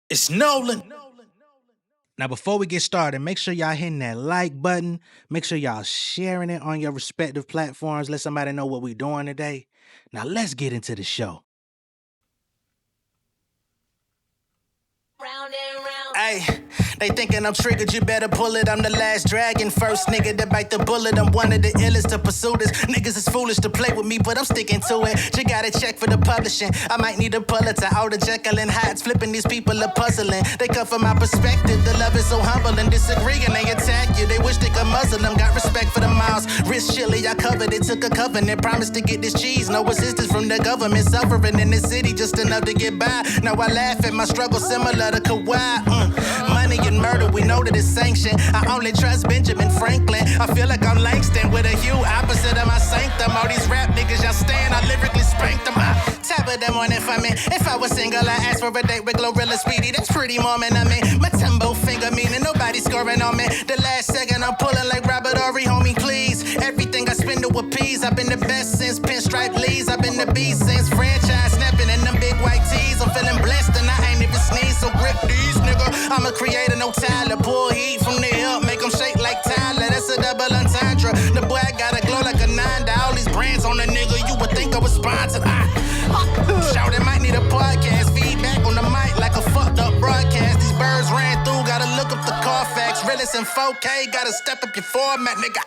It's Nolan. Now, before we get started, make sure y'all hitting that like button. Make sure y'all sharing it on your respective platforms. Let somebody know what we're doing today. Now, let's get into the show. Round and round. Ay, they thinking I'm triggered, you better pull it. I'm the last dragon, first nigga to bite the bullet. I'm one of the illest to pursue this. Niggas is foolish to play with me, but I'm sticking to it. You gotta check for the publishing. I might need a Pulitzer. All the Jekyll and Hyde's flipping, these people are puzzling. They come from my perspective. The love is so humble and disagree, and they attack you. They wish they could muzzle them. Got respect for the miles. Wrist chili, I covered it. Took a covenant, promised to get this cheese. No assistance from the government. Suffering in this city just enough to get by. Now I laugh at my struggle, similar to Kawhi. Money and murder, we know that it's sanctioned. I only trust Benjamin Franklin. I feel like I'm Langston with a hue opposite of my sanctum. All these rap niggas, y'all stand, I lyrically spank them. Top of the morning for me. If I was single, I asked for a date with Glorilla Speedy. That's pretty moment of me. My tempo finger meaning nobody scoring on me. The last second I'm pulling like Robert Ory, homie, please. Everything I spend to appease. I've been the best since Pinstripe Lees. I've been the beast since franchise snapping in them big white tees. I'm feeling blessed and I ain't even sneeze, so grip these, nigga. I'm a creator, no Tyler. Pull heat from the hip, make them shake like Tyler. That's a double entendre. The boy got a glow like a 9 to all these brands on the nigga. You would think I was sponsored. Shout, it might need a podcast. Feedback on the mic like a fucked up broadcast. These birds ran through, gotta look up the Carfax. Realist in 4K, gotta step up your format, nigga.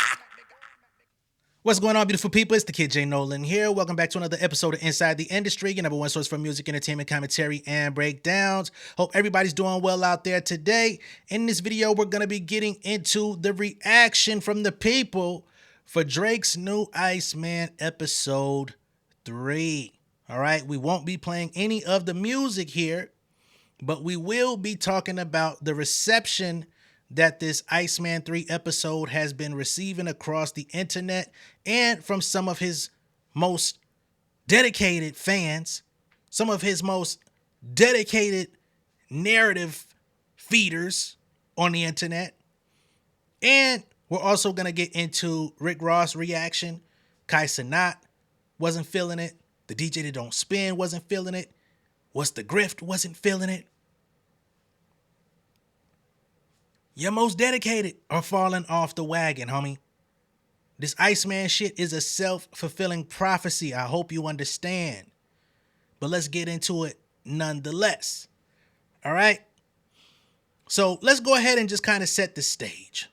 What's going on, beautiful people? It's the kid J Nolan here. Welcome back to another episode of Inside the Industry, your number one source for music, entertainment, commentary, and breakdowns. Hope everybody's doing well out there today. In this video, we're going to be getting into the reaction from the people for Drake's new Iceman episode 3. All right, we won't be playing any of the music here, but we will be talking about the reception that this Iceman 3 episode has been receiving across the internet and from some of his most dedicated fans, some of his most dedicated narrative feeders on the internet. And we're also going to get into Rick Ross' reaction. Kai Cenat wasn't feeling it. The DJ that don't spin wasn't feeling it. What's the Grift wasn't feeling it. Your most dedicated are falling off the wagon, homie. This Iceman shit is a self-fulfilling prophecy. I hope you understand. But let's get into it nonetheless. All right? So let's go ahead and just kind of set the stage.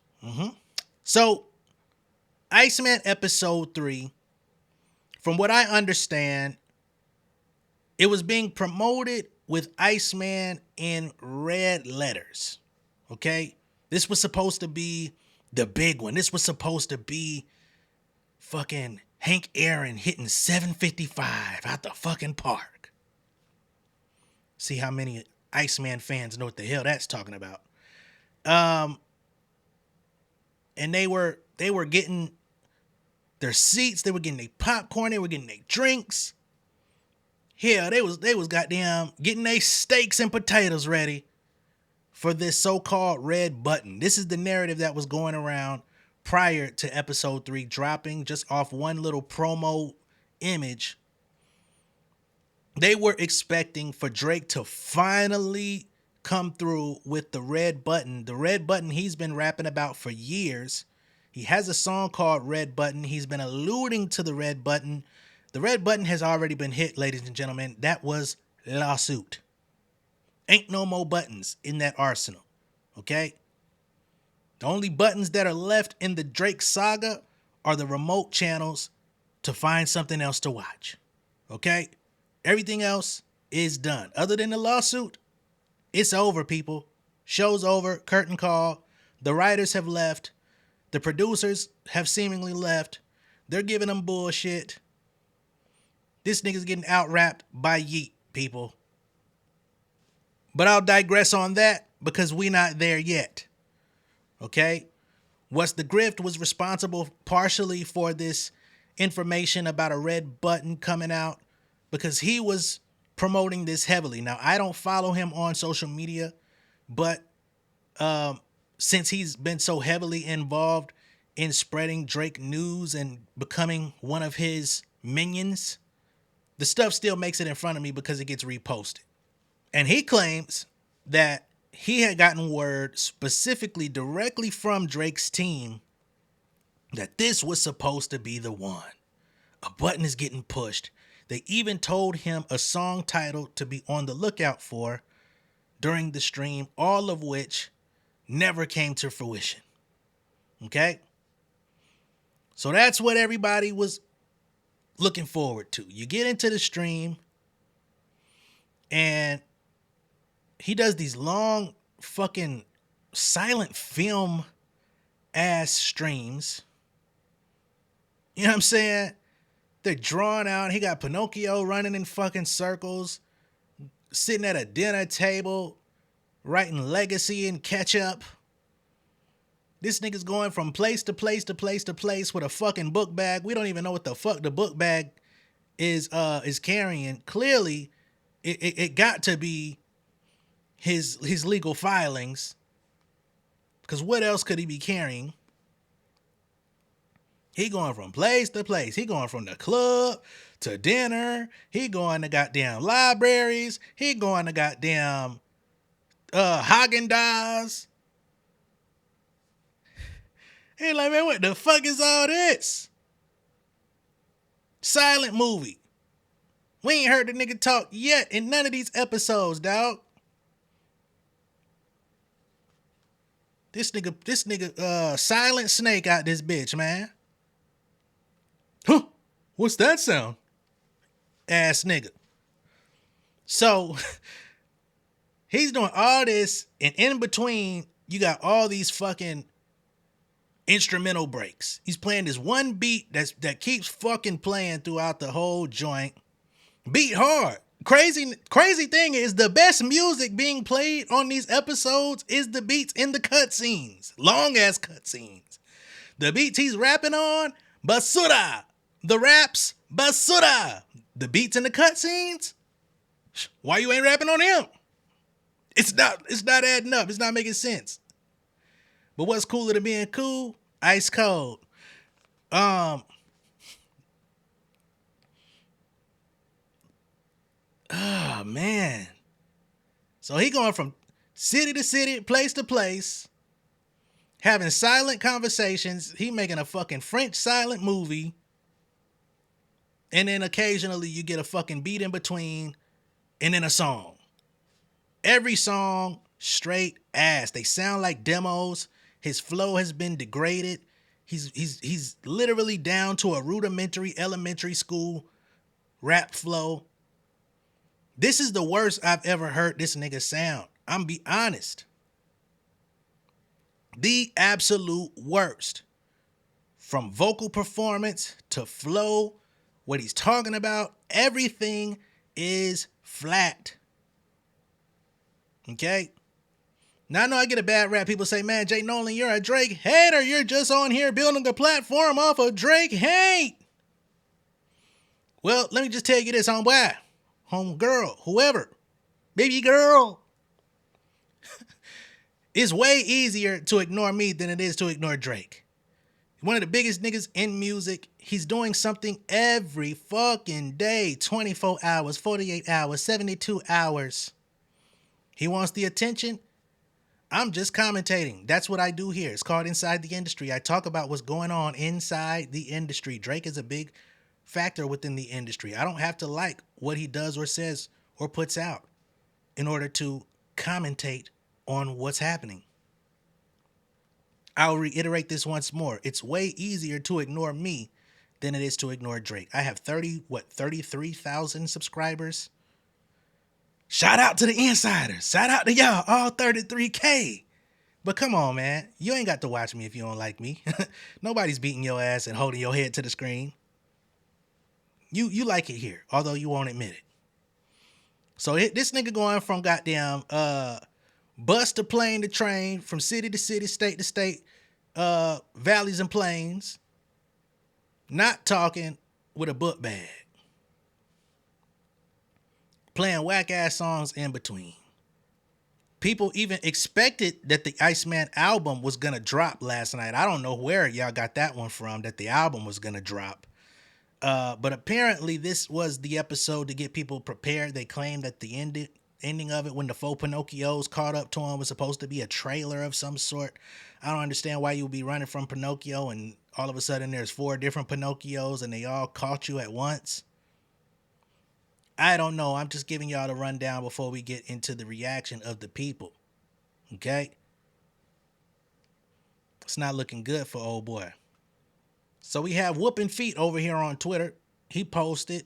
So, Iceman episode 3, from what I understand, it was being promoted with Iceman in red letters. Okay? This was supposed to be the big one. This was supposed to be fucking Hank Aaron hitting 755 out the fucking park. See how many Iceman fans know what the hell that's talking about. And they were getting their seats, they were getting their popcorn, they were getting their drinks. Hell, they was goddamn getting their steaks and potatoes ready for this so-called red button. This is the narrative that was going around prior to episode 3 dropping, just off one little promo image. They were expecting for Drake to finally come through with the red button. The red button he's been rapping about for years. He has a song called Red Button. He's been alluding to the red button. The red button has already been hit, ladies and gentlemen. That was lawsuit. Ain't no more buttons in that arsenal, okay? The only buttons that are left in the Drake saga are the remote channels to find something else to watch, okay? Everything else is done. Other than the lawsuit, it's over, people. Show's over, curtain call. The writers have left. The producers have seemingly left. They're giving them bullshit. This nigga's getting out-rapped by Yeet, people. But I'll digress on that because we not there yet. Okay? What's the Grift was responsible partially for this information about a red button coming out because he was promoting this heavily. Now, I don't follow him on social media, but since he's been so heavily involved in spreading Drake news and becoming one of his minions, the stuff still makes it in front of me because it gets reposted. And he claims that he had gotten word specifically directly from Drake's team that this was supposed to be the one. A button is getting pushed. They even told him a song title to be on the lookout for during the stream, all of which never came to fruition. Okay? So that's what everybody was looking forward to. You get into the stream and he does these long fucking silent film ass streams. You know what I'm saying? They're drawn out. He got Pinocchio running in fucking circles, sitting at a dinner table, writing legacy and ketchup. This nigga's going from place to place to place to place with a fucking book bag. We don't even know what the fuck the book bag is carrying. Clearly, it got to be his legal filings. Because what else could he be carrying? He going from place to place. He going from the club to dinner. He going to goddamn libraries. He going to goddamn Haagen-Dazs. He like, man, what the fuck is all this? Silent movie. We ain't heard the nigga talk yet in none of these episodes, dog. This nigga, Silent Snake out this bitch, man. Huh? What's that sound? Ass nigga. So, he's doing all this, and in between, you got all these fucking instrumental breaks. He's playing this one beat that keeps fucking playing throughout the whole joint. Beat hard. Crazy thing is the best music being played on these episodes is the beats in the cutscenes. Long ass cutscenes. The beats he's rapping on, basura. The raps, basura. The beats in the cutscenes, why you ain't rapping on him? It's not adding up. It's not making sense. But what's cooler than being cool? Ice cold. Oh man. So he going from city to city, place to place, having silent conversations. He making a fucking French silent movie. And then occasionally you get a fucking beat in between and then a song. Every song straight ass. They sound like demos. His flow has been degraded. He's literally down to a rudimentary elementary school rap flow. This is the worst I've ever heard this nigga sound. I'm be honest. The absolute worst. From vocal performance to flow, what he's talking about, everything is flat. Okay? Now I know I get a bad rap. People say, man, J Nolan, you're a Drake hater. You're just on here building a platform off of Drake hate. Well, let me just tell you this, homeboy, home girl, whoever, baby girl. It's way easier to ignore me than it is to ignore Drake. One of the biggest niggas in music. He's doing something every fucking day. 24 hours, 48 hours, 72 hours. He wants the attention. I'm just commentating. That's what I do here. It's called Inside the Industry. I talk about what's going on inside the industry. Drake is a big factor within the industry. I don't have to like what he does or says or puts out in order to commentate on what's happening. I'll reiterate this once more. It's way easier to ignore me than it is to ignore Drake. I have 33,000 subscribers. Shout out to the insiders. Shout out to y'all, all 33K. But come on, man. You ain't got to watch me if you don't like me. Nobody's beating your ass and holding your head to the screen. You like it here, although you won't admit it. So this nigga going from goddamn bus to plane to train, from city to city, state to state, valleys and plains, not talking with a book bag, playing whack ass songs in between. People even expected that the Iceman album was gonna drop last night. I don't know where y'all got that one from, that the album was gonna drop. But apparently this was the episode to get people prepared. They claimed at the end ending of it when the four Pinocchios caught up to him was supposed to be a trailer of some sort. I don't understand why you would be running from Pinocchio and all of a sudden there's 4 different Pinocchios and they all caught you at once. I don't know. I'm just giving y'all the rundown before we get into the reaction of the people. Okay? It's not looking good for old boy. So we have Whooping Feet over here on Twitter. He posted,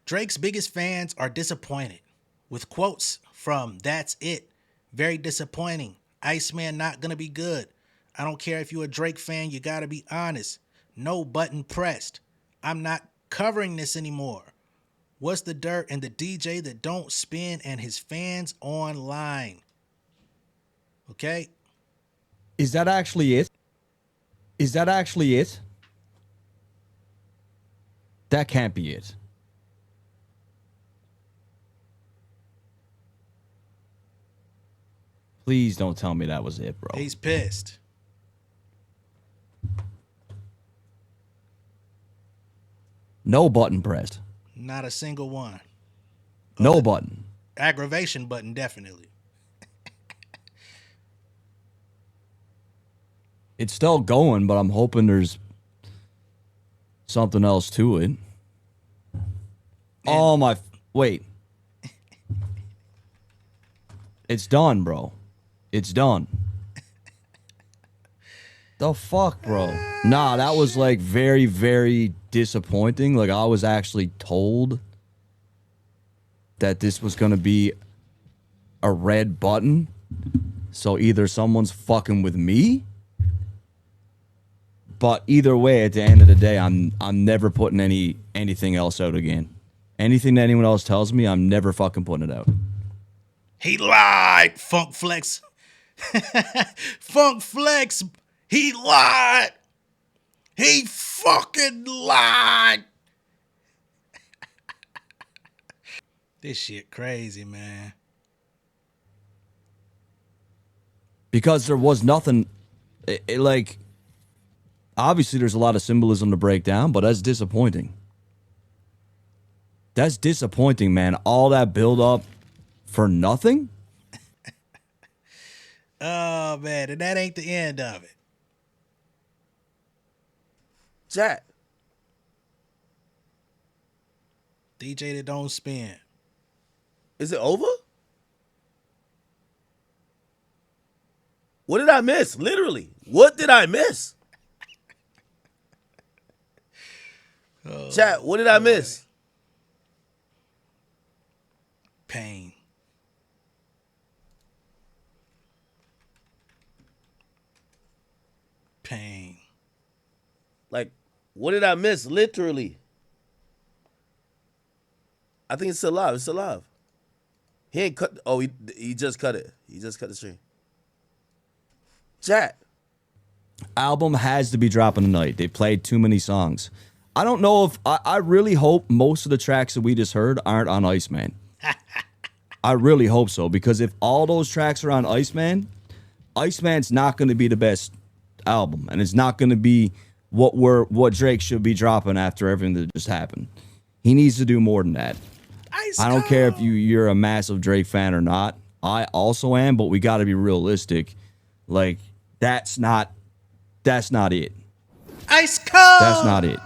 Drake's biggest fans are disappointed, with quotes from That's It. Very disappointing. Iceman not gonna be good. I don't care if you're a Drake fan, you gotta be honest. No button pressed. I'm not covering this anymore. What's the dirt and the DJ that don't spin and his fans online? Okay? Is that actually it? Is that actually it? That can't be it. Please don't tell me that was it, bro. He's pissed. No button pressed. Not a single one. No button. Aggravation button, definitely. It's still going, but I'm hoping there's something else to it. Oh my, wait. It's done, bro. It's done. The fuck, bro? Nah, that was like very, very disappointing. Like I was actually told that this was gonna be a red button. So either someone's fucking with me, but either way, at the end of the day, I'm never putting anything else out again. Anything that anyone else tells me, I'm never fucking putting it out. He lied, Funk Flex. Funk Flex, he lied. He fucking lied. This shit crazy, man. Because there was nothing, like, obviously there's a lot of symbolism to break down, but that's disappointing. That's disappointing, man. All that build up for nothing? Oh, man, and that ain't the end of it. Chat. DJ that don't spin. Is it over? What did I miss? Literally. What did I miss? Chat, what did I miss? Pain. Pain. Like, what did I miss? Literally. I think it's still live. It's still live. He ain't cut. Oh, he just cut it. He just cut the stream. Chat. Album has to be dropping tonight. They played too many songs. I don't know if I really hope most of the tracks that we just heard aren't on Iceman. I really hope so, because if all those tracks are on Iceman, Iceman's not going to be the best album, and it's not going to be what Drake should be dropping after everything that just happened. He needs to do more than that. I don't care if you're a massive Drake fan or not. I also am, but we got to be realistic. Like, that's not it. Ice cold. That's not it.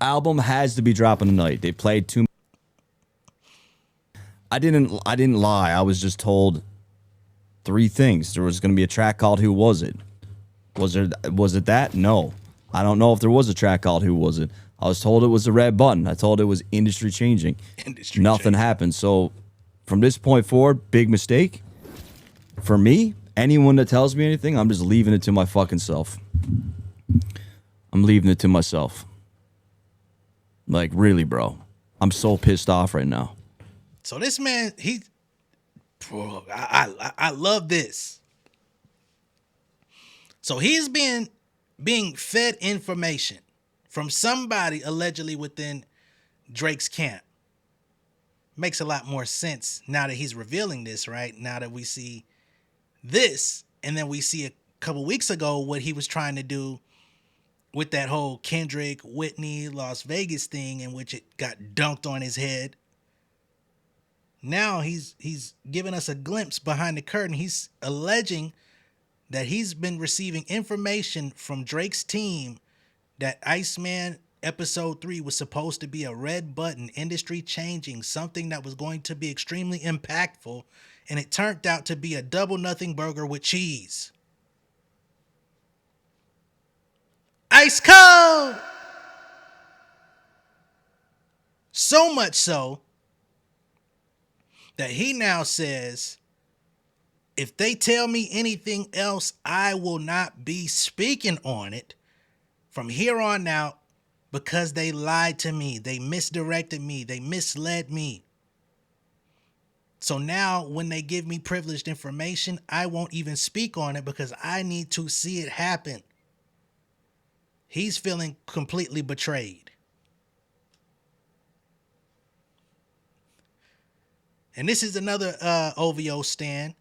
Album has to be dropping tonight. They played too. I didn't lie. I was just told 3 things. There was going to be a track called Who Was It? Was it that? No. I don't know if there was a track called Who Was It? I was told it was the red button. I told it was industry changing. Nothing happened. So from this point forward, big mistake. For me, anyone that tells me anything, I'm just leaving it to my fucking self. I'm leaving it to myself. Like, really, bro. I'm so pissed off right now. So this man, I love this. So he's being fed information from somebody allegedly within Drake's camp. Makes a lot more sense now that he's revealing this, right? Now that we see this, and then we see a couple weeks ago what he was trying to do with that whole Kendrick, Whitney, Las Vegas thing, in which it got dunked on his head. now he's giving us a glimpse behind the curtain. He's alleging that he's been receiving information from Drake's team that Iceman episode 3 was supposed to be a red button, industry changing, something that was going to be extremely impactful, and it turned out to be a double nothing burger with cheese. Ice cold! So much so that he now says, if they tell me anything else, I will not be speaking on it from here on out because they lied to me. They misdirected me. They misled me. So now when they give me privileged information, I won't even speak on it because I need to see it happen. He's feeling completely betrayed. And this is another OVO stand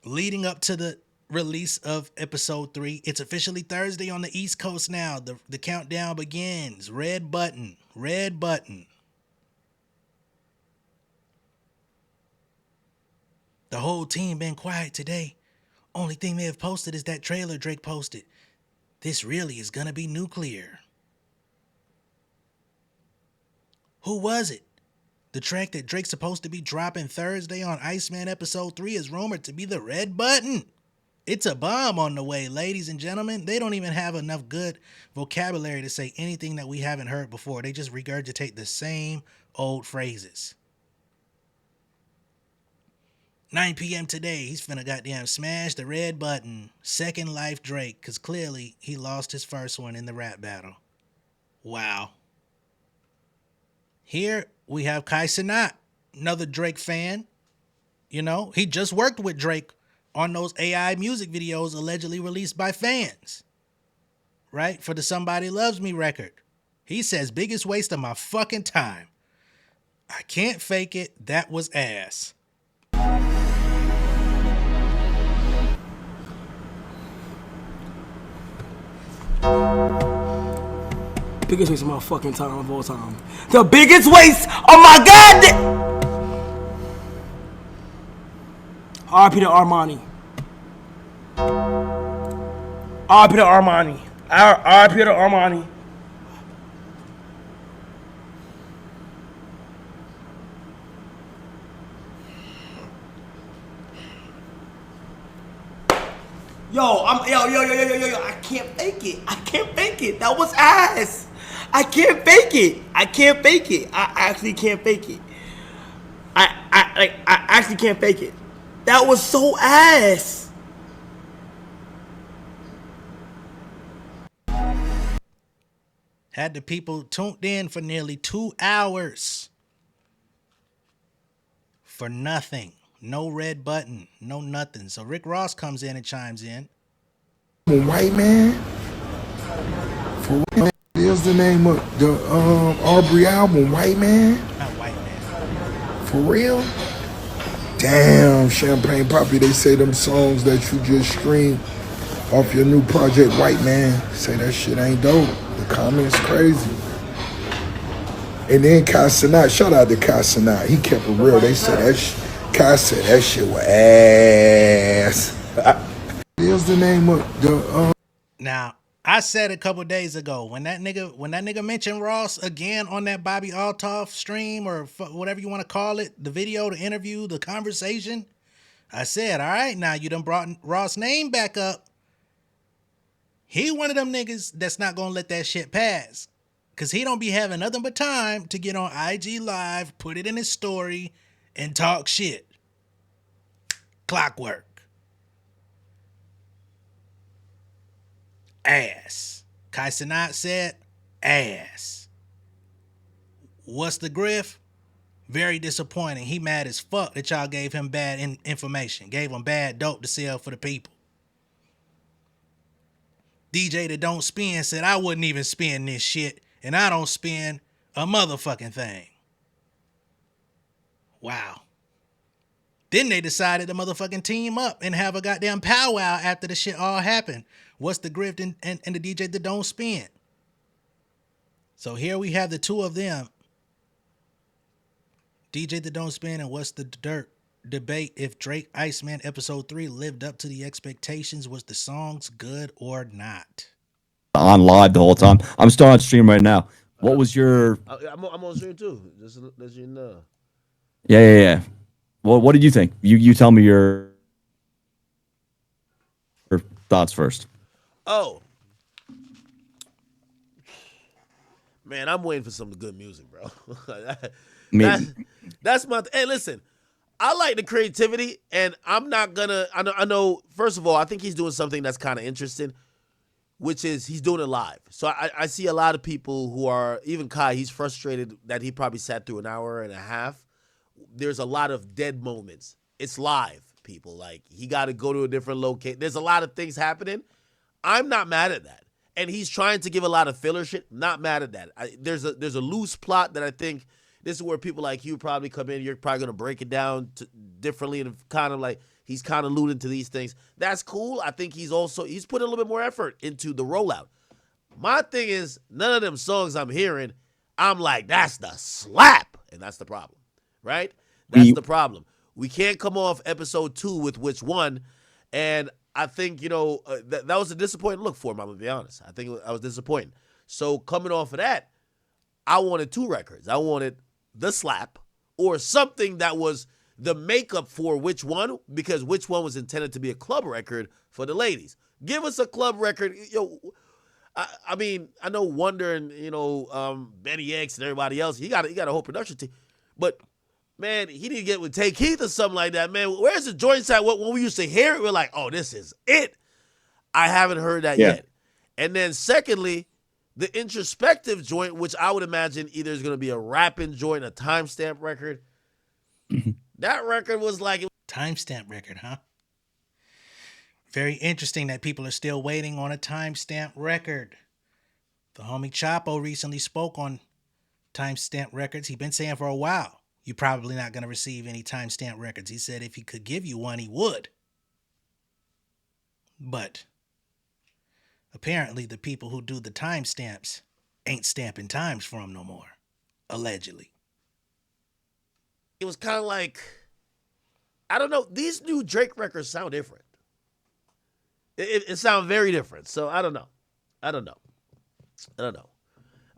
leading up to the release of episode 3. It's officially Thursday on the East Coast now. The countdown begins. Red button. Red button. The whole team been quiet today. Only thing they have posted is that trailer Drake posted. This really is gonna be nuclear. Who was it? The track that Drake's supposed to be dropping Thursday on Iceman episode 3 is rumored to be the red button. It's a bomb on the way, ladies and gentlemen. They don't even have enough good vocabulary to say anything that we haven't heard before. They just regurgitate the same old phrases. 9 p.m. today, he's finna goddamn smash the red button. Second life Drake, because clearly he lost his first one in the rap battle. Wow. Here we have Kai Cenat, another Drake fan. You know, he just worked with Drake on those AI music videos allegedly released by fans. Right? For the Somebody Loves Me record. He says, biggest waste of my fucking time. I can't fake it. That was ass. Biggest waste of my fucking time of all time. The biggest waste of my goddamn. R.I.P. to Armani. R.I.P. to Armani. R.I.P. to Armani. Yo, I can't fake it. I can't fake it. That was ass. I can't fake it. I can't fake it. I actually can't fake it. I actually can't fake it. That was so ass. Had the people tuned in for nearly 2 hours. For nothing. No red button. No nothing. So Rick Ross comes in and chimes in. White man. For real. There's the name of the Aubrey album, White Man. Not White Man. For real? Damn, Champagne Poppy, they say them songs that you just streamed off your new project, White Man, say that shit ain't dope. The comments crazy. And then Kai Cenat, shout out to Kai Cenat, he kept it real. They said that Kai said that shit was ass. There's the name of the Now, I said a couple days ago when that nigga mentioned Ross again on that Bobby Altoff stream or whatever you want to call it, the video, the interview, the conversation, I said, all right, now you done brought Ross' name back up. He one of them niggas that's not gonna let that shit pass, cause he don't be having nothing but time to get on IG Live, put it in his story, and talk shit. Clockwork. Ass. Kai Cenat said ass. What's the griff? Very disappointing. He mad as fuck that y'all gave him bad information. Gave him bad dope to sell for the people. DJ that don't spin said I wouldn't even spin this shit. And I don't spin a motherfucking thing. Wow. Then they decided to motherfucking team up and have a goddamn powwow after the shit all happened. What's the grift and the DJ that don't spin? So here we have the two of them DJ that don't spin and what's the dirt? Debate if Drake Iceman episode 3 lived up to the expectations. Was the songs good or not? On live the whole time. I'm still on stream right now. What was your? I'm on stream too. Just to let you know. Yeah. Well, what did you think? You tell me your thoughts first. Oh, man, I'm waiting for some good music, bro. That's my. Hey, listen, I like the creativity, and I'm not gonna. I know. First of all, I think he's doing something that's kind of interesting, which is he's doing it live. So I see a lot of people who are, even Kai, he's frustrated that he probably sat through an hour and a half. There's a lot of dead moments. It's live, people. Like, he got to go to a different location. There's a lot of things happening. I'm not mad at that. And he's trying to give a lot of filler shit. Not mad at that. There's a loose plot that I think this is where people like you probably come in. You're probably going to break it down differently and kind of like he's kind of alluding to these things. That's cool. I think he's put a little bit more effort into the rollout. My thing is, none of them songs I'm hearing, I'm like, that's the slap. And that's the problem, right? That's the problem. We can't come off episode 2 with which one. And I think, that was a disappointing look for him, I'm going to be honest. I think I was disappointed. So coming off of that, I wanted 2 records. I wanted the slap or something that was the makeup for which one, because which one was intended to be a club record for the ladies. Give us a club record. I mean, I know Wonder and, Benny X and everybody else, he got a whole production team. But, man, he didn't get with Take Keith or something like that, man. Where's the joints at? When we used to hear it, we're like, oh, this is it. I haven't heard that yet. And then secondly, the introspective joint, which I would imagine either is going to be a rapping joint, a timestamp record. That record was like... Timestamp record, huh? Very interesting that people are still waiting on a timestamp record. The homie Chapo recently spoke on timestamp records. He's been saying for a while, you're probably not going to receive any timestamp records. He said if he could give you one, he would. But apparently the people who do the timestamps ain't stamping times for him no more. Allegedly. It was kind of like, I don't know, these new Drake records sound different. It sounds very different. So I don't know.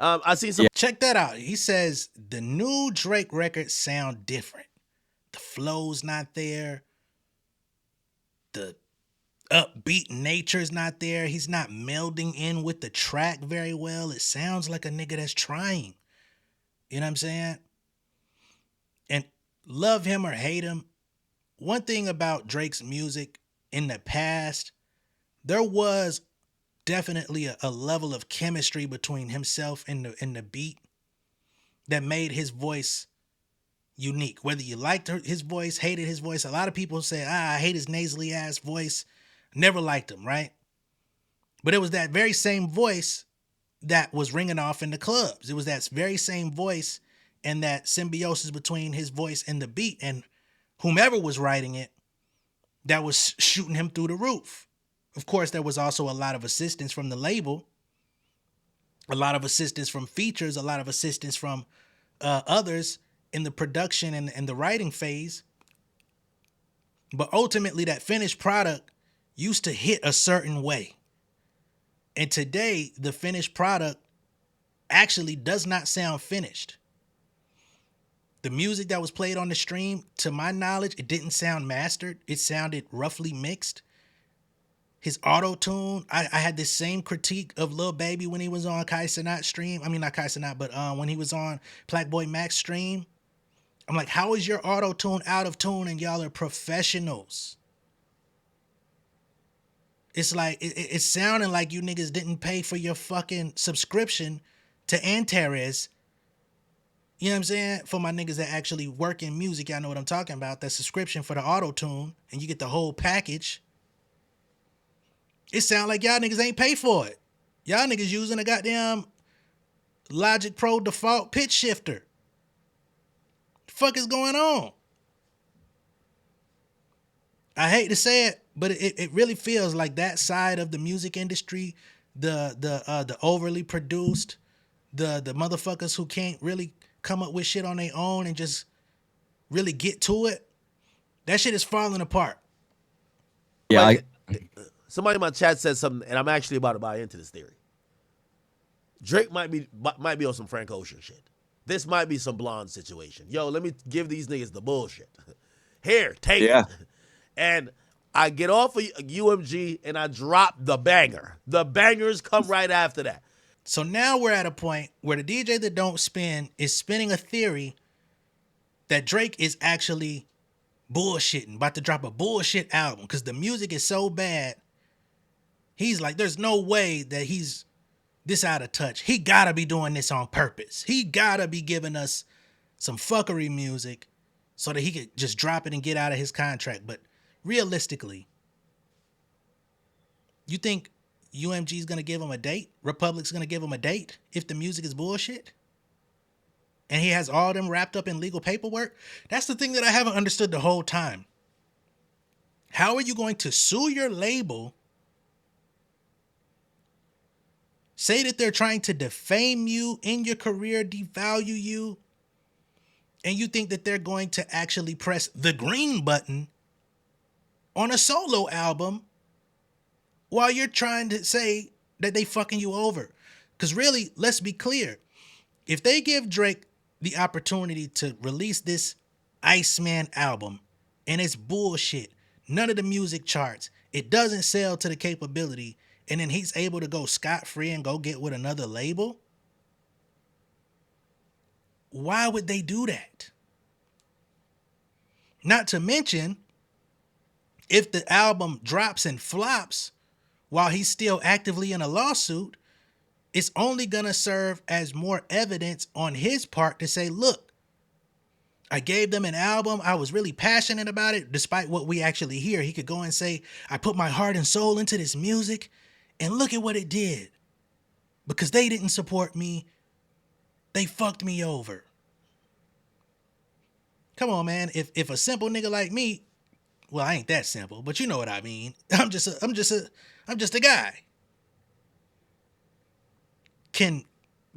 I seen some. Check that out. He says the new Drake records sound different. The flow's not there. The upbeat nature's not there. He's not melding in with the track very well. It sounds like a nigga that's trying. You know what I'm saying? And love him or hate him, one thing about Drake's music in the past, there was definitely a level of chemistry between himself and the beat that made his voice unique. Whether you liked his voice, hated his voice, a lot of people say, I hate his nasally ass voice. Never liked him, right? But it was that very same voice that was ringing off in the clubs. It was that very same voice and that symbiosis between his voice and the beat and whomever was writing it that was shooting him through the roof. Of course, there was also a lot of assistance from the label, a lot of assistance from features, a lot of assistance from others in the production and the writing phase. But ultimately, that finished product used to hit a certain way. And today, the finished product actually does not sound finished. The music that was played on the stream, to my knowledge, it didn't sound mastered. It sounded roughly mixed. His auto-tune, I had this same critique of Lil Baby when he was on Kai Cenat stream. I mean, not Kai Cenat, but when he was on Blackboy Max stream. I'm like, how is your auto-tune out of tune and y'all are professionals? It's like, it's sounding like you niggas didn't pay for your fucking subscription to Antares. You know what I'm saying? For my niggas that actually work in music, y'all know what I'm talking about. That subscription for the auto-tune, and you get the whole package. It sound like y'all niggas ain't pay for it. Y'all niggas using a goddamn Logic Pro default pitch shifter. The fuck is going on? I hate to say it, but it really feels like that side of the music industry, the overly produced, the motherfuckers who can't really come up with shit on their own and just really get to it, that shit is falling apart. Yeah, Like, somebody in my chat said something, and I'm actually about to buy into this theory. Drake might be on some Frank Ocean shit. This might be some blonde situation. Yo, let me give these niggas the bullshit. Here, take Yeah. it. And I get off of UMG and I drop the banger. The bangers come right after that. So now we're at a point where the DJ that don't spin is spinning a theory that Drake is actually bullshitting, about to drop a bullshit album because the music is so bad. He's like, there's no way that he's this out of touch. He gotta be doing this on purpose. He gotta be giving us some fuckery music so that he could just drop it and get out of his contract. But realistically, you think UMG's gonna give him a date? Republic's gonna give him a date if the music is bullshit? And he has all them wrapped up in legal paperwork? That's the thing that I haven't understood the whole time. How are you going to sue your label, say that they're trying to defame you in your career, devalue you, and you think that they're going to actually press the green button on a solo album while you're trying to say that they fucking you over? Because really, let's be clear. If they give Drake the opportunity to release this Iceman album and it's bullshit, none of the music charts, it doesn't sell to the capability, and then he's able to go scot-free and go get with another label, why would they do that? Not to mention, if the album drops and flops while he's still actively in a lawsuit, it's only going to serve as more evidence on his part to say, look, I gave them an album. I was really passionate about it, despite what we actually hear. He could go and say, I put my heart and soul into this music, and look at what it did. Because they didn't support me, they fucked me over. Come on, man. If a simple nigga like me, well, I ain't that simple, but you know what I mean. I'm just a guy. Can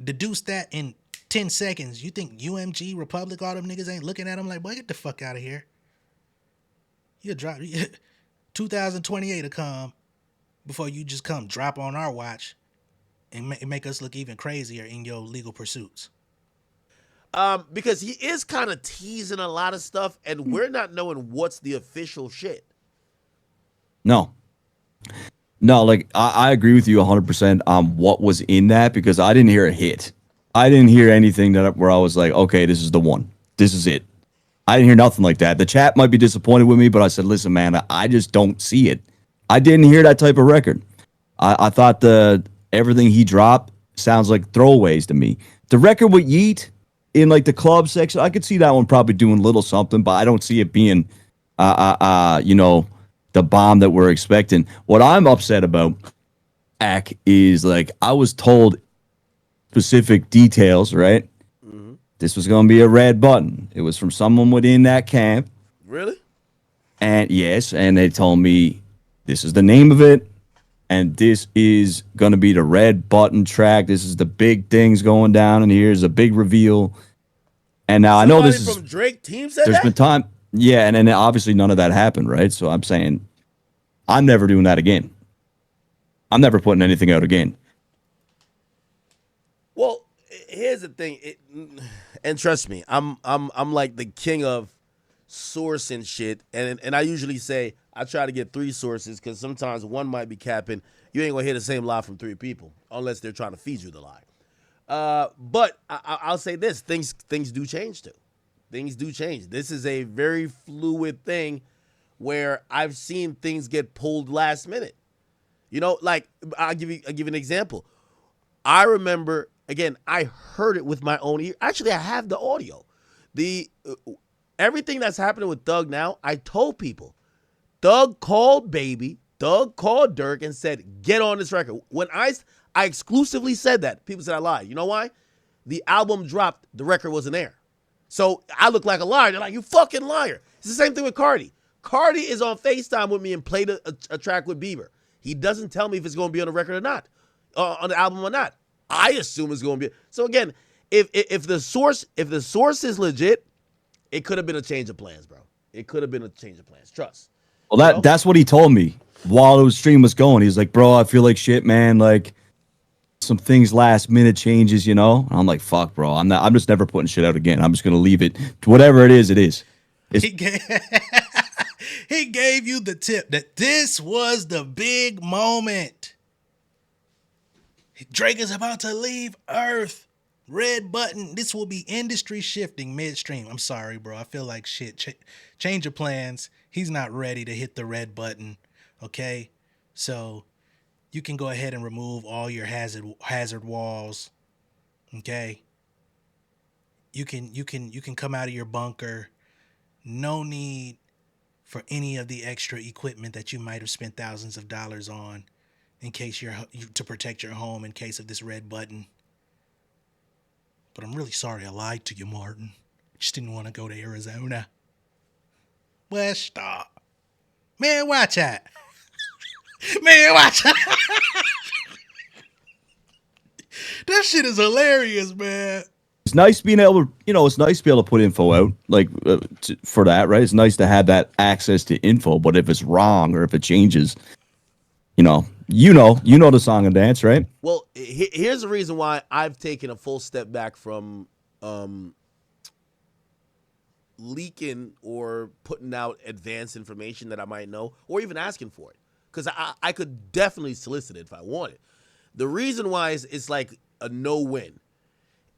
deduce that in 10 seconds. You think UMG, Republic, all them niggas ain't looking at him like, boy, get the fuck out of here. You'll drop 2028 to come before you just come drop on our watch and make us look even crazier in your legal pursuits. Because he is kind of teasing a lot of stuff, and we're not knowing what's the official shit. No, like I agree with you 100% on what was in that, because I didn't hear a hit. I didn't hear anything where I was like, okay, this is the one. This is it. I didn't hear nothing like that. The chat might be disappointed with me, but I said, listen, man, I just don't see it. I didn't hear that type of record. I thought everything he dropped sounds like throwaways to me. The record with Yeet in like the club section, I could see that one probably doing a little something, but I don't see it being, the bomb that we're expecting. What I'm upset about, Ak, is like I was told specific details, right? Mm-hmm. This was going to be a red button. It was from someone within that camp. Really? And yes, and they told me this is the name of it, and this is going to be the red button track. This is the big things going down, and here's a big reveal. And now Somebody I know this is from Drake team said there's that? been time. Yeah, and then obviously none of that happened, right? So I'm saying I'm never doing that again. I'm never putting anything out again. Well, here's the thing, and trust me, I'm like the king of source and shit, and I usually say I try to get 3 sources because sometimes one might be capping. You ain't gonna hear the same lie from 3 people unless they're trying to feed you the lie. But I'll say this: things do change too. Things do change. This is a very fluid thing where I've seen things get pulled last minute. You know, like I'll give you an example. I remember, again, I heard it with my own ear. Actually, I have the audio. Everything that's happening with Thug now, I told people. Thug called Baby, Thug called Dirk and said, get on this record. When I exclusively said that, people said I lied. You know why? The album dropped, the record wasn't there. So I look like a liar. They're like, you fucking liar. It's the same thing with Cardi. Cardi is on FaceTime with me and played a track with Bieber. He doesn't tell me if it's going to be on the record or not, on the album or not. I assume it's going to be. So again, if the source is legit, it could have been a change of plans, bro. It could have been a change of plans. Trust. Well, that's what he told me while the stream was going. He's like, bro, I feel like shit, man. Like some things last minute changes, you know? And I'm like, fuck, bro. I'm just never putting shit out again. I'm just gonna leave it. Whatever it is, it is. He gave you the tip that this was the big moment. Drake is about to leave Earth. Red button. This will be industry shifting midstream. I'm sorry, bro. I feel like shit. Change of plans. He's not ready to hit the red button. Okay? So you can go ahead and remove all your hazard walls. Okay? You can come out of your bunker. No need for any of the extra equipment that you might have spent thousands of dollars on in case to protect your home in case of this red button. But I'm really sorry I lied to you, Martin. Just didn't want to go to Arizona. Well, stop. Man, watch out. Man, watch out. That shit is hilarious, man. It's nice being able to, it's nice to be able to put info out, like for that, right? It's nice to have that access to info, but if it's wrong or if it changes, you know the song and dance, right? Well, here's the reason why I've taken a full step back from leaking or putting out advanced information that I might know, or even asking for it, because I could definitely solicit it if I wanted. The reason why is it's like a no-win.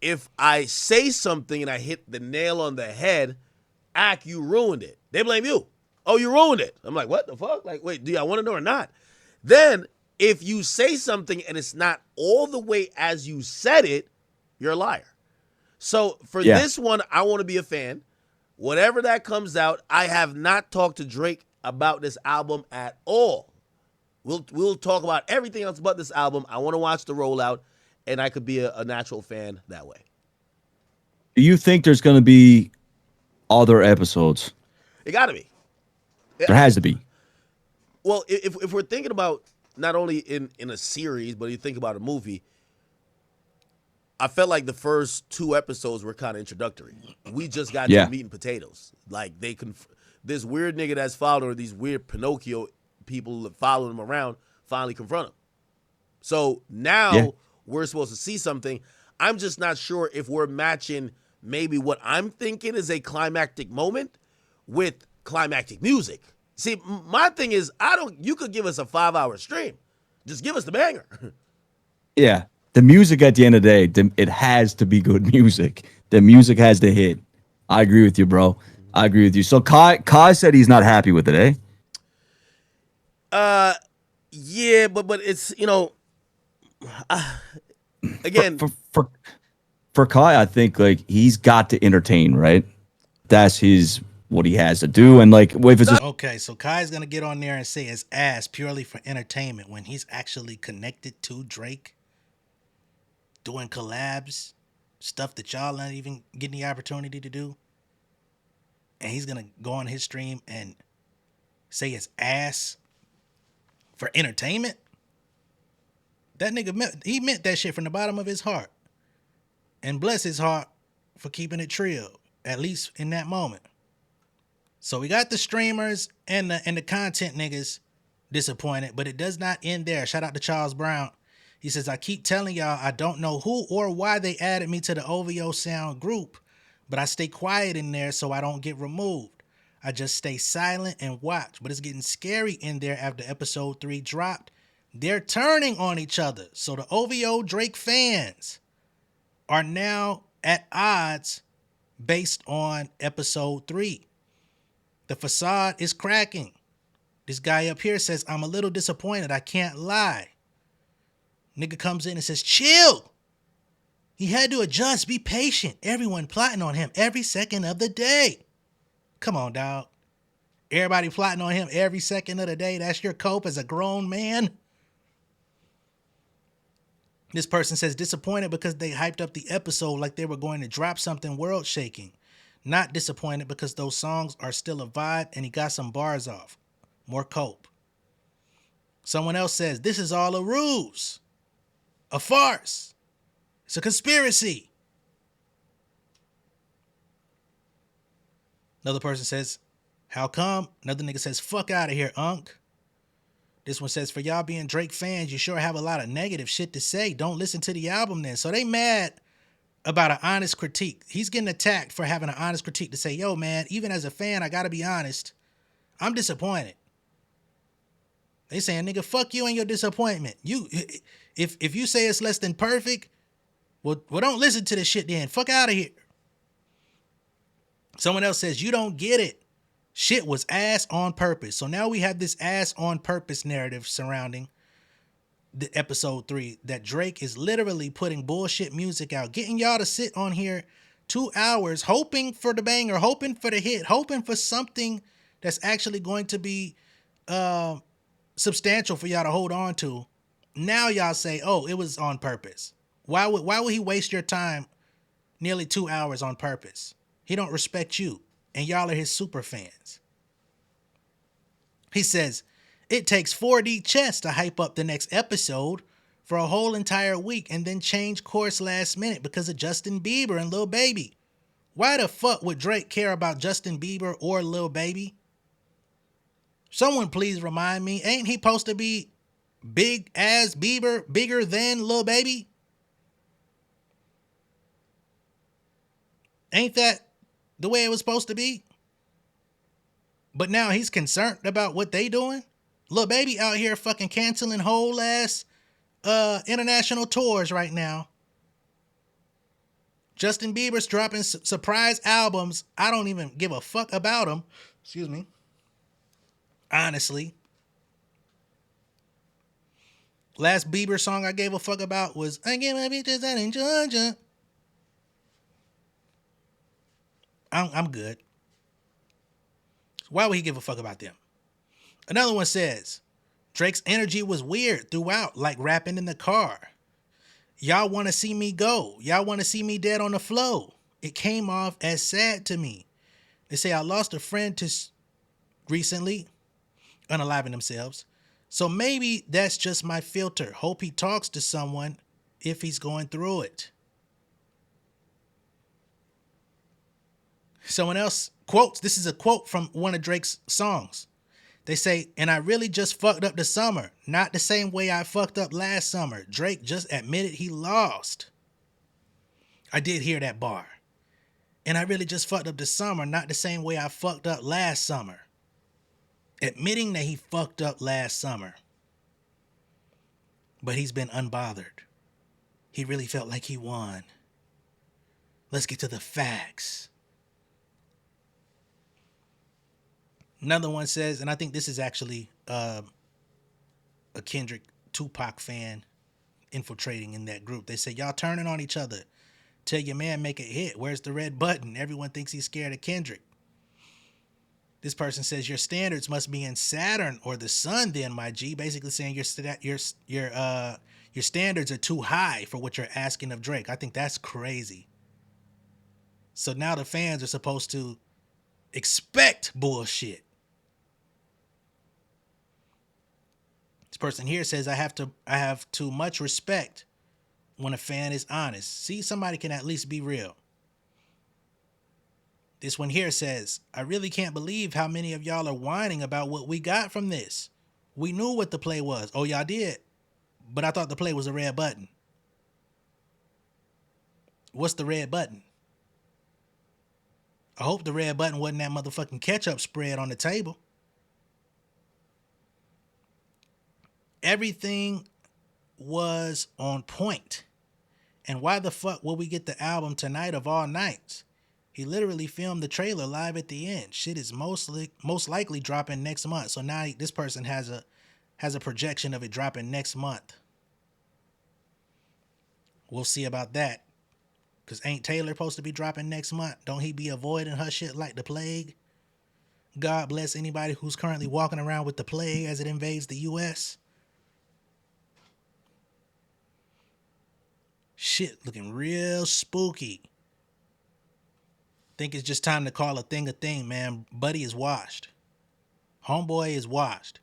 If I say something and I hit the nail on the head, you ruined it. They blame you. Oh, you ruined it. I'm like, what the fuck? Like, wait, do y'all want to know or not? Then, if you say something and it's not all the way as you said it, you're a liar. So for this one, I want to be a fan. Whatever that comes out, I have not talked to Drake about this album at all. We'll talk about everything else but this album. I want to watch the rollout, and I could be a natural fan that way. Do you think there's going to be other episodes? It got to be. There has to be. Well, if we're thinking about not only in a series, but you think about a movie, I felt like the first 2 episodes were kind of introductory. We just got to meat and potatoes. Like this weird nigga that's following, or these weird Pinocchio people following him around, finally confront him. So now we're supposed to see something. I'm just not sure if we're matching maybe what I'm thinking is a climactic moment with climactic music. See, my thing is, you could give us a 5-hour stream. Just give us the banger. Yeah. The music at the end of the day, it has to be good music. The music has to hit. I agree with you, bro. I agree with you. So Kai said he's not happy with it, eh? Yeah, but it's, again. For Kai, I think, like, he's got to entertain, right? That's what he has to do. And, like, if it's okay, so Kai's going to get on there and say it's ass purely for entertainment when he's actually connected to Drake, doing collabs, stuff that y'all not even getting the opportunity to do. And he's going to go on his stream and say it's ass for entertainment. That nigga meant that shit from the bottom of his heart. And bless his heart for keeping it trill, at least in that moment. So we got the streamers and the content niggas disappointed, but it does not end there. Shout out to Charles Brown. He says, I keep telling y'all I don't know who or why they added me to the OVO Sound group, but I stay quiet in there so I don't get removed. I just stay silent and watch, but it's getting scary in there after episode 3 dropped. They're turning on each other. So the OVO Drake fans are now at odds based on episode 3. The facade is cracking. This guy up here says, I'm a little disappointed. I can't lie. Nigga comes in and says, chill. He had to adjust. Be patient. Everyone plotting on him every second of the day. Come on, dog. Everybody plotting on him every second of the day. That's your cope as a grown man. This person says, disappointed because they hyped up the episode like they were going to drop something world shaking. Not disappointed because those songs are still a vibe and he got some bars off. More cope. Someone else says, this is all a ruse. A farce. It's a conspiracy. Another person says, how come? Another nigga says, fuck out of here, Unk. This one says, for y'all being Drake fans, you sure have a lot of negative shit to say. Don't listen to the album then. So they mad about an honest critique. He's getting attacked for having an honest critique to say, yo, man, even as a fan, I gotta be honest. I'm disappointed. They saying, nigga, fuck you and your disappointment. If you say it's less than perfect, well, don't listen to this shit then. Fuck out of here. Someone else says, you don't get it. Shit was ass on purpose. So now we have this ass on purpose narrative surrounding the episode 3 that Drake is literally putting bullshit music out, getting y'all to sit on here 2 hours hoping for the banger, hoping for the hit, hoping for something that's actually going to be substantial for y'all to hold on to. Now y'all say, oh, it was on purpose. Why would he waste your time nearly 2 hours on purpose? He don't respect you, and y'all are his super fans. He says, it takes 4D chess to hype up the next episode for a whole entire week and then change course last minute because of Justin Bieber and Lil Baby. Why the fuck would Drake care about Justin Bieber or Lil Baby? Someone please remind me, ain't he supposed to be big as Bieber, bigger than Lil Baby? Ain't that the way it was supposed to be? But now he's concerned about what they doing? Lil Baby out here fucking canceling whole ass international tours right now. Justin Bieber's dropping surprise albums. I don't even give a fuck about them. Excuse me. Honestly. Last Bieber song I gave a fuck about was I Get My Bitches Out in Georgia. I'm good. Why would he give a fuck about them? Another one says, Drake's energy was weird throughout, like rapping in the car. Y'all want to see me go. Y'all want to see me dead on the flow. It came off as sad to me. They say I lost a friend to recently, unaliving themselves. So maybe that's just my filter. Hope he talks to someone if he's going through it. Someone else quotes, this is a quote from one of Drake's songs. They say, and I really just fucked up the summer. Not the same way I fucked up last summer. Drake just admitted he lost. I did hear that bar. And I really just fucked up the summer. Not the same way I fucked up last summer. Admitting that he fucked up last summer. But he's been unbothered. He really felt like he won. Let's get to the facts. Another one says, and I think this is actually a Kendrick Tupac fan infiltrating in that group. They say, y'all turning on each other. Tell your man make a hit. Where's the red button? Everyone thinks he's scared of Kendrick. This person says, your standards must be in Saturn or the sun then, my G. Basically saying your standards are too high for what you're asking of Drake. I think that's crazy. So now the fans are supposed to expect bullshit. This person here says, I have too much respect when a fan is honest. See, somebody can at least be real. This one here says, I really can't believe how many of y'all are whining about what we got from this. We knew what the play was. Oh, y'all did. But I thought the play was a red button. What's the red button? I hope the red button wasn't that motherfucking ketchup spread on the table. Everything was on point. And why the fuck will we get the album tonight of all nights? He literally filmed the trailer live at the end. Shit is most likely dropping next month. So now this person has a projection of it dropping next month. We'll see about that. Because ain't Taylor supposed to be dropping next month? Don't he be avoiding her shit like the plague? God bless anybody who's currently walking around with the plague as it invades the U.S. Shit looking real spooky. Think it's just time to call a thing, man. Buddy is washed. Homeboy is washed.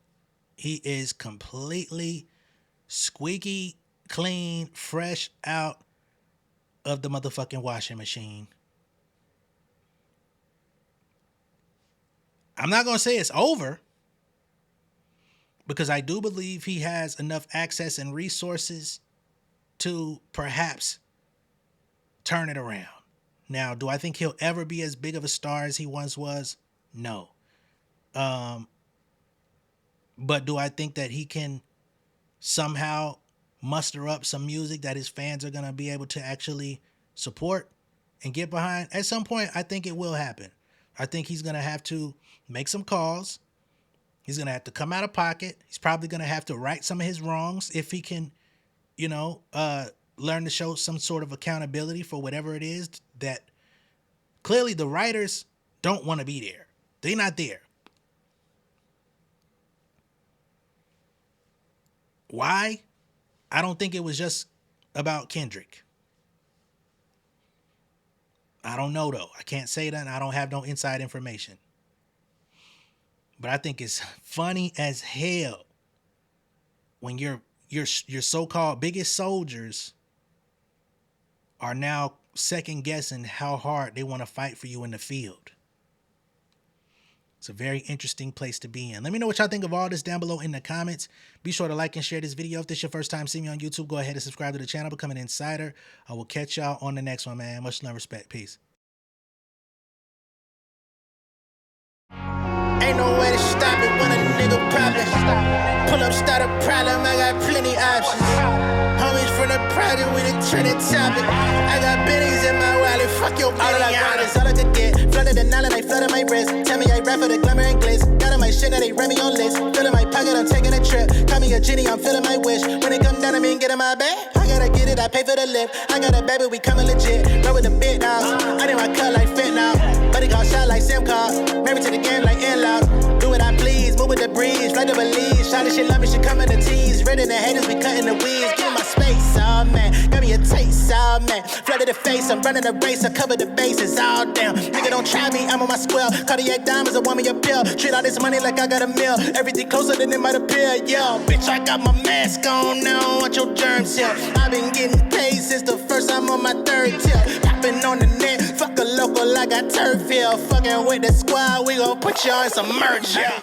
He is completely squeaky, clean, fresh out of the motherfucking washing machine. I'm not going to say it's over, because I do believe he has enough access and resources to perhaps turn it around. Now, do I think he'll ever be as big of a star as he once was? No. But do I think that he can somehow muster up some music that his fans are going to be able to actually support and get behind? At some point, I think it will happen. I think he's going to have to make some calls. He's going to have to come out of pocket. He's probably going to have to right some of his wrongs if he can, learn to show some sort of accountability for whatever it is that clearly the writers don't want to be there. They're not there. Why? I don't think it was just about Kendrick. I don't know, though. I can't say that. I don't have no inside information. But I think it's funny as hell when your so-called biggest soldiers are now second guessing how hard they want to fight for you in the field. It's a very interesting place to be in. Let me know what y'all think of all this down below in the comments. Be sure to like and share this video. If this is your first time seeing me on YouTube, go ahead and subscribe to the channel, become an insider. I will catch y'all on the next one, man. Much love, respect. Peace. Ain't no way to stop it when a nigga poppin'. Pull up, start a problem, I got plenty options. Homies from the project, we the trending topic. I got bennies in my wallet, fuck your money. All I could get, flooded the nine and I flooded my wrist. Tell me I rap for the glamour and glitz. Got on my shit, now they rent me on list. Filling my pocket, I'm taking a trip. Call me a genie, I'm filling my wish. When it come down to me and get in my bag, I gotta get it, I pay for the lift. I got a baby, we coming legit. Roll with the big dogs. I need my cut like fit now. Buddy got shot like Sim car. Married to the game like in-laws. Do what I please, move with the breeze, fly to Belize. Shawty, she love me, she coming to tease. Ready the haters, we cutting the weeds. Give me my space, oh man. Got me a taste, oh man. Flooded the face, I'm running the race, I cover the bases, all down. Nigga, don't try me, I'm on my square. Cardiac diamonds, a woman, your pill. Treat all this money like I got a meal. Everything closer than it might appear, yo. Bitch, I got my mask on now, I don't want your germs here. I've been getting paid since the first time on my third tip. Popping on the net, fuck a local, I got turf here. Fucking with the squad, we gon' put y'all in some merch, yeah.